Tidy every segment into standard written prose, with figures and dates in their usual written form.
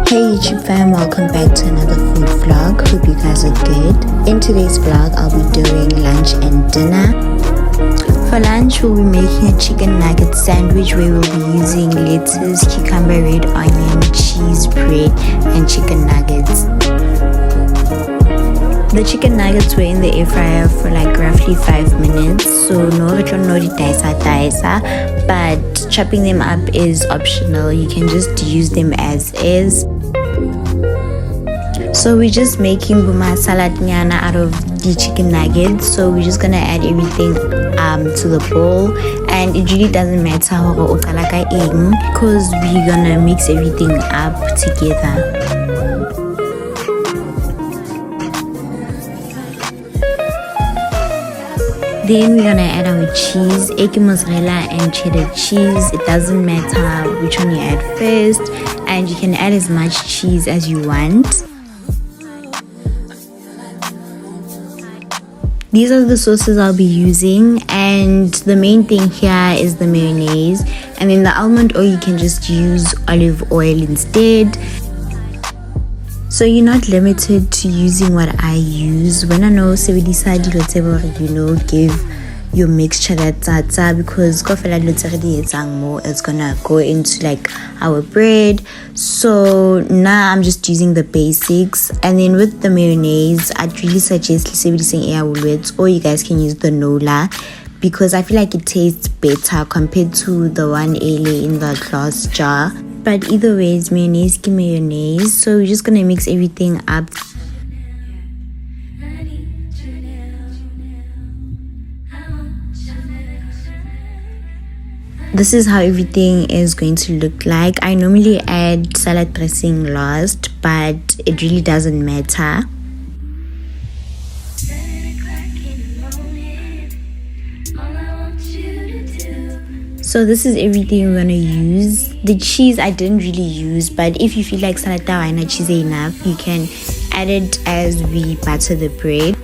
Hey YouTube fam, welcome back to another food vlog. Hope you guys are good. In today's vlog, I'll be doing lunch and dinner. For lunch, we'll be making a chicken nugget sandwich where we'll be using lettuce, cucumber, red onion, cheese, bread, and chicken nuggets. The chicken nuggets were in the air fryer for like roughly 5 minutes, so no dicey, but chopping them up is optional. You can just use them as is. So we're just making buma salad nyana out of the chicken nuggets. So we're just gonna add everything to the bowl, and it really doesn't matter because we're gonna mix everything up together. Then we're gonna add our cheese, egg mozzarella and cheddar cheese. It doesn't matter which one you add first, and you can add as much cheese as you want. These are the sauces I'll be using, and the main thing here is the mayonnaise, and then the almond oil you can just use olive oil instead. So you're not limited to using what I use. When I know give your mixture that tata, because it's gonna go into like our bread. So now I'm just using the basics, and then with the mayonnaise I'd really suggest or you guys can use the Nola, because I feel like it tastes better compared to the one in the glass jar. But either way, it's mayonnaise. So we're just gonna mix everything up. This is how everything is going to look like. I normally add salad dressing last, but it really doesn't matter. So this is everything we're gonna use. The cheese I didn't really use, but if you feel like salad and cheese enough, you can add it as we butter the bread.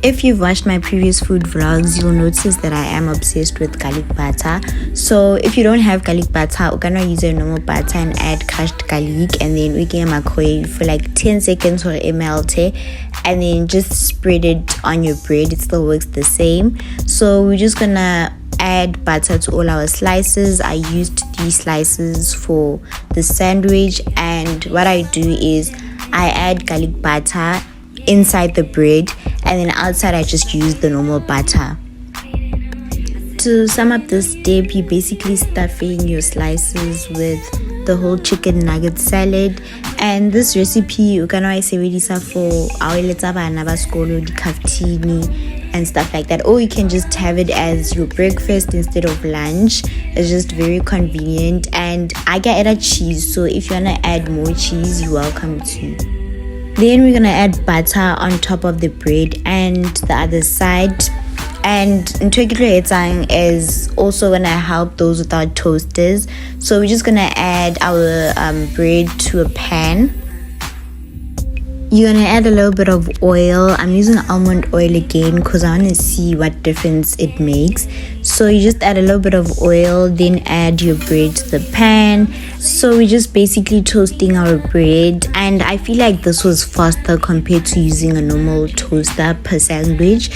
If you've watched my previous food vlogs, you'll notice that I am obsessed with garlic butter. So if you don't have garlic butter, you can use a normal butter and add crushed garlic, and then we can microwave for like 10 seconds or it melt, and then just spread it on your bread. It still works the same. So we're just gonna add butter to all our slices. I used 3 slices for the sandwich, and what I do is I add garlic butter inside the bread, and then outside I just use the normal butter. To sum up this step, you're basically stuffing your slices with the whole chicken nugget salad, and this recipe you can always for our and stuff like that, or you can just have it as your breakfast instead of lunch. It's just very convenient, and I get added cheese, so if you wanna add more cheese, you're welcome to. Then we're gonna add butter on top of the bread and the other side. And integrating is also gonna help those without toasters. So we're just gonna add our bread to a pan. You're gonna add a little bit of oil. I'm using almond oil again because I want to see what difference it makes. So you just add a little bit of oil, then add your bread to the pan. So we're just basically toasting our bread, and I feel like this was faster compared to using a normal toaster per sandwich.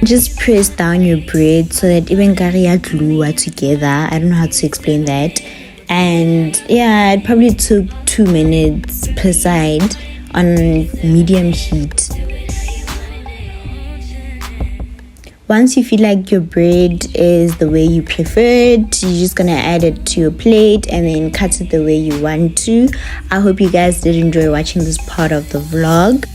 Just press down your bread so that even glue together. I don't know how to explain that. And yeah, it probably took 2 minutes per side on medium heat. Once you feel like your bread is the way you prefer it, you're just gonna add it to your plate and then cut it the way you want to. I hope you guys did enjoy watching this part of the vlog.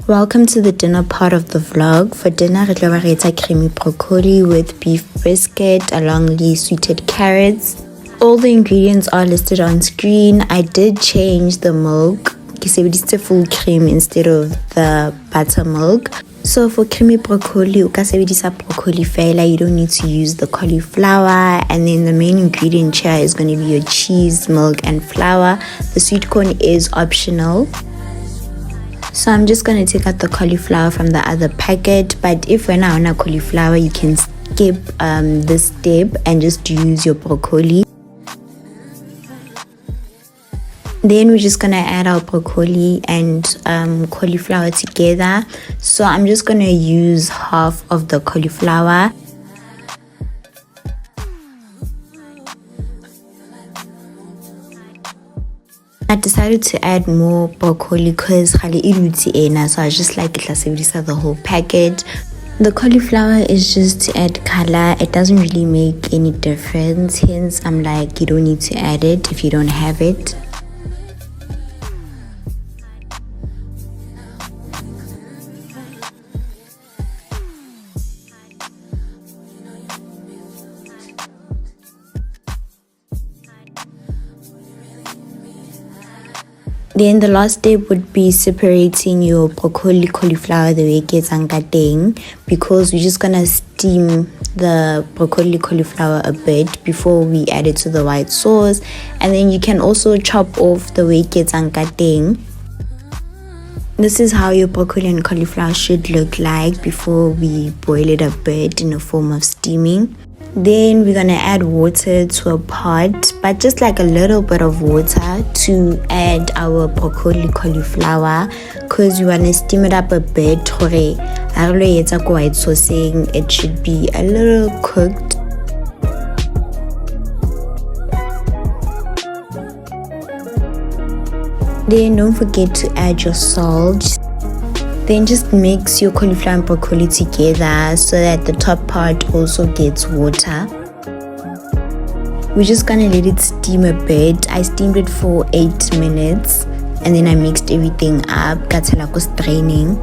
Welcome to the dinner part of the vlog. For dinner, we have creamy broccoli with beef brisket along with sweetened carrots. All the ingredients are listed on screen. I did change the milk. It's full cream instead of the buttermilk. So for creamy broccoli, broccoli fela, you don't need to use the cauliflower. And then the main ingredient here is going to be your cheese, milk, and flour. The sweet corn is optional. So I'm just going to take out the cauliflower from the other packet. But if we're not on a cauliflower, you can skip this step and just use your broccoli. Then we're just gonna add our broccoli and cauliflower together. So I'm just gonna use half of the cauliflower. I decided to add more broccoli because so I was just like the whole packet. The cauliflower is just to add color. It doesn't really make any difference, hence I'm like, you don't need to add it if you don't have it. Then the last step would be separating your broccoli cauliflower the way it gets angkateng, because we're just gonna steam the broccoli cauliflower a bit before we add it to the white sauce. And then you can also chop off the way it gets angkateng. This is how your broccoli and cauliflower should look like before we boil it a bit in the form of steaming. Then we're gonna add water to a pot, but just like a little bit of water to add our broccoli cauliflower, because we wanna steam it up a bit. White saucing, it should be a little cooked. Then don't forget to add your salt. Then just mix your cauliflower and broccoli together so that the top part also gets water. We're just gonna let it steam a bit. I steamed it for 8 minutes and then I mixed everything up. Straining.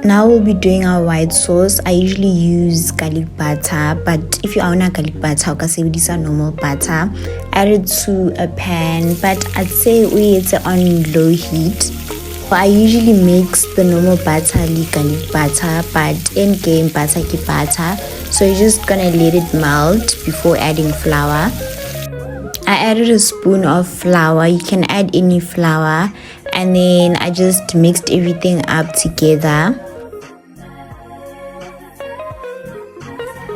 Now we'll be doing our white sauce. I usually use garlic butter, but if you own a garlic butter, you can use normal butter. Add it to a pan, but I'd say it's on low heat. I usually mix the normal butter with garlic butter, but in game butter ki butter. So you're just gonna let it melt before adding flour. I added a spoon of flour. You can add any flour, and then I just mixed everything up together.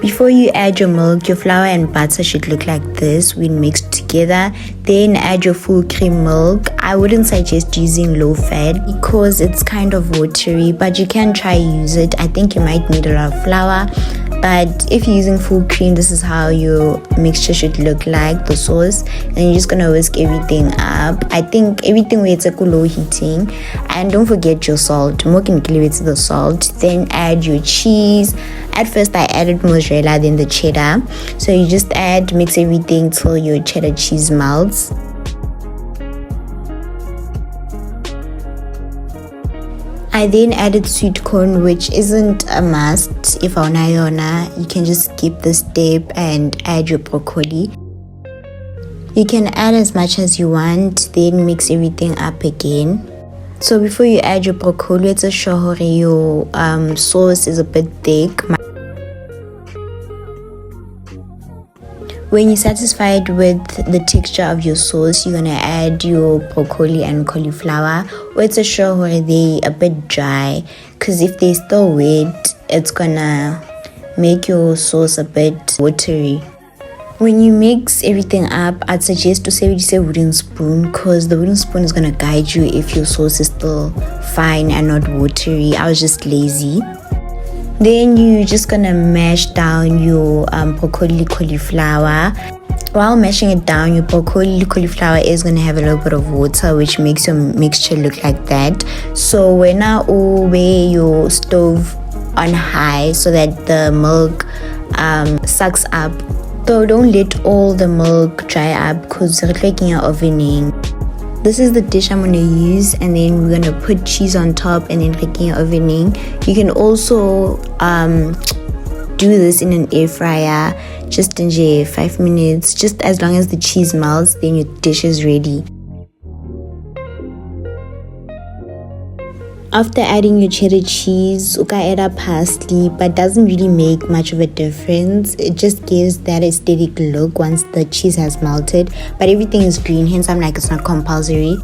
Before you add your milk, your flour and butter should look like this when mixed together. Then add your full cream milk. I wouldn't suggest using low fat because it's kind of watery, but you can try use it. I think you might need a lot of flour, but if you're using full cream, this is how your mixture should look like, the sauce. And you're just gonna whisk everything up. I think everything waits at low heating, and don't forget your salt. More can to the salt. Then add your cheese. At first I added mozzarella, then the cheddar. So you just mix everything till your cheddar cheese melts. I then added sweet corn, which isn't a must. If you can just skip this step and add your broccoli. You can add as much as you want, then mix everything up again. So before you add your broccoli, it's a sure your sauce is a bit thick. When you're satisfied with the texture of your sauce, you're gonna add your broccoli and cauliflower. Or it's a sure they're a bit dry, because if they're still wet, it's gonna make your sauce a bit watery. When you mix everything up, I'd suggest to use a wooden spoon, because the wooden spoon is gonna guide you if your sauce is still fine and not watery. I was just lazy. Then you're just gonna mash down your broccoli cauliflower. While mashing it down, your broccoli cauliflower is gonna have a little bit of water, which makes your mixture look like that. So when I weigh your stove on high so that the milk sucks up. So don't let all the milk dry up, because it's like your ovening. This is the dish I'm gonna use, and then we're gonna put cheese on top and then like your ovening. You can also do this in an air fryer, just in 5 minutes. Just as long as the cheese melts, then your dish is ready. After adding your cheddar cheese, you can add parsley, but doesn't really make much of a difference. It just gives that aesthetic look once the cheese has melted, but everything is green, hence I'm like, it's not compulsory.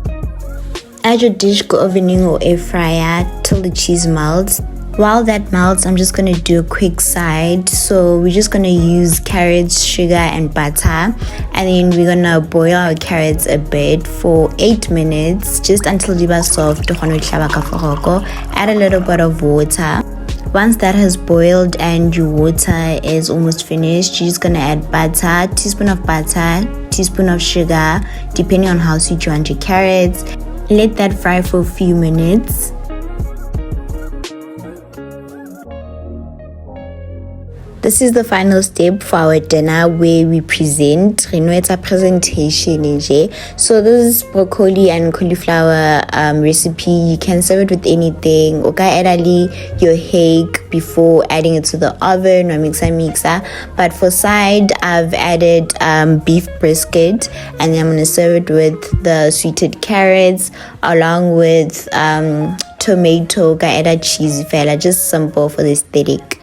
Add your dish, go ovening or air fryer till the cheese melts. While that melts, I'm just gonna do a quick side. So we're just gonna use carrots, sugar and butter, and then we're gonna boil our carrots a bit for 8 minutes, just until they are soft. Add a little bit of water. Once that has boiled and your water is almost finished, you're just gonna add butter, teaspoon of butter, teaspoon of sugar, depending on how sweet you want your carrots. Let that fry for a few minutes. This is the final step for our dinner, where we present. It's a presentation. So this is broccoli and cauliflower recipe. You can serve it with anything. Okay, add your egg before adding it to the oven or mixer. But for side, I've added beef brisket, and then I'm gonna serve it with the sweetened carrots along with tomato. Add cheese fella, just simple for the aesthetic.